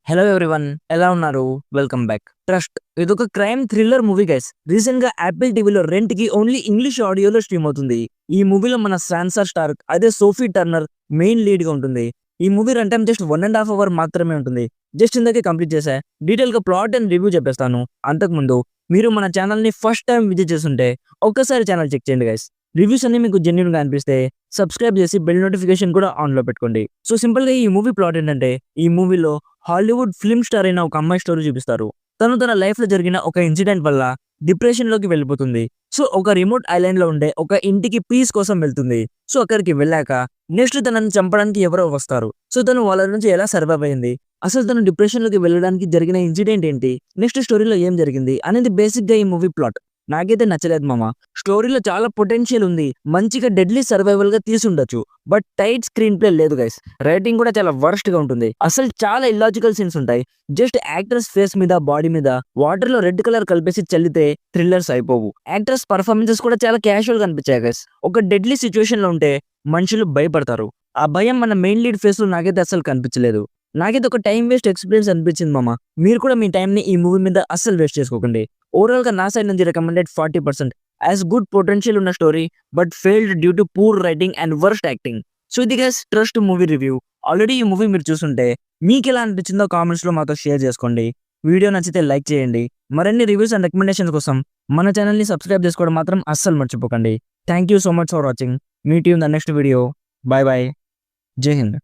Hello everyone, ఎలా ఉన్నారు? Welcome back. Trust ఇదొక crime thriller movie guys. Recent గా యాపిల్ టీవీలో రెంట్ కి ఓన్లీ ఇంగ్లీష్ ఆడియోలో స్ట్రీమ్ అవుతుంది. ఈ మూవీలో మన సాన్సర్ స్టార్క్ అదే సోఫీ టర్నర్ మెయిన్ లీడ్ గా ఉంటుంది. ఈ movie run time just 1.5 hour మాత్రమే ఉంటుంది. జస్ట్ ఇందాకే కంప్లీట్ చేసా. డీటెయిల్ గా ప్లాట్ అండ్ రివ్యూ చెప్పేస్తాను. అంతకుముందు మీరు మన ఛానల్ ని ఫస్ట్ టైం విజిట్ చేస్తుంటే ఒక్కసారి ఛానల్ చెక్ చేయండి గైస్. రివ్యూస్ అన్ని మీకు జెన్యూన్ గా అనిపిస్తే సబ్స్క్రైబ్ చేసి బెల్ నోటిఫికేషన్ కూడా ఆన్ లో పెట్టుకోండి. సో సింపుల్ గా ఈ మూవీ ప్లాట్ ఏంటంటే, ఈ మూవీలో హాలీవుడ్ ఫిల్మ్ స్టార్ అయిన ఒక అమ్మాయి స్టోరీ చూపిస్తారు. తను తన లైఫ్ లో జరిగిన ఒక ఇన్సిడెంట్ వల్ల డిప్రెషన్ లోకి వెళ్ళిపోతుంది. సో ఒక రిమోట్ ఐలాండ్ లో ఉండే ఒక ఇంటికి పీస్ కోసం వెళ్తుంది. సో అక్కడికి వెళ్ళాక నెక్స్ట్ తనని చంపడానికి ఎవరో వస్తారు. సో తను వాళ్ళ నుంచి ఎలా సర్వైవ్ అయింది, అసలు తను డిప్రెషన్ లోకి వెళ్ళడానికి జరిగిన ఇన్సిడెంట్ ఏంటి, నెక్స్ట్ స్టోరీలో ఏం జరిగింది అనేది బేసిక్ గా ఈ మూవీ ప్లాట్. నాకైతే నచ్చలేదు మామ. స్టోరీలో చాలా పొటెన్షియల్ ఉంది, మంచిగా డెడ్లీ సర్వైవల్ గా తీసుండొచ్చు. బట్ టైట్ స్క్రీన్ ప్లే లేదు గైస్. రైటింగ్ కూడా చాలా వర్స్ట్ గా ఉంటుంది. అసలు చాలా ఇల్లాజికల్ సీన్స్ ఉంటాయి. జస్ట్ యాక్టర్స్ ఫేస్ మీద బాడీ మీద వాటర్ లో రెడ్ కలర్ కలిపేసి చల్లితే థ్రిల్లర్స్ అయిపోవు. యాక్టర్స్ పర్ఫార్మెన్సెస్ కూడా చాలా క్యాజువల్ గా అనిపించాయి గైస్. ఒక డెడ్లీ సిచ్యువేషన్ లో ఉంటే మనుషులు భయపడతారు. ఆ భయం మన మెయిన్ లీడ్ ఫేస్ లో నాకైతే అసలు కనిపించలేదు. నాకైతే ఒక టైం వేస్ట్ ఎక్స్పీరియన్స్ అనిపించింది మామ. మీరు కూడా మీ టైం ని ఈ మూవీ మీద అస్సలు వేస్ట్ చేసుకోకండి. ఓవరాల్ గా నా సైడ్ నుంచి రికమెండెడ్ 40%. యాజ్ గుడ్ పొటెన్షియల్ ఉన్న story but failed due to poor writing and worst acting. So ఇది guys Trust movie review. Already ఈ మూవీ మీరు చూస్తుంటే మీకు ఎలా అనిపించిందో కామెంట్స్ లో మాతో షేర్ చేసుకోండి. వీడియో నచ్చితే లైక్ చేయండి. మరిన్ని రివ్యూస్ అండ్ రికమెండేషన్స్ కోసం మన ఛానల్ ని సబ్స్క్రైబ్ చేసుకోవడం మాత్రం అస్సలు మర్చిపోకండి. Thank you so much for watching. Meet you in the next video. Bye bye. జై హింద్.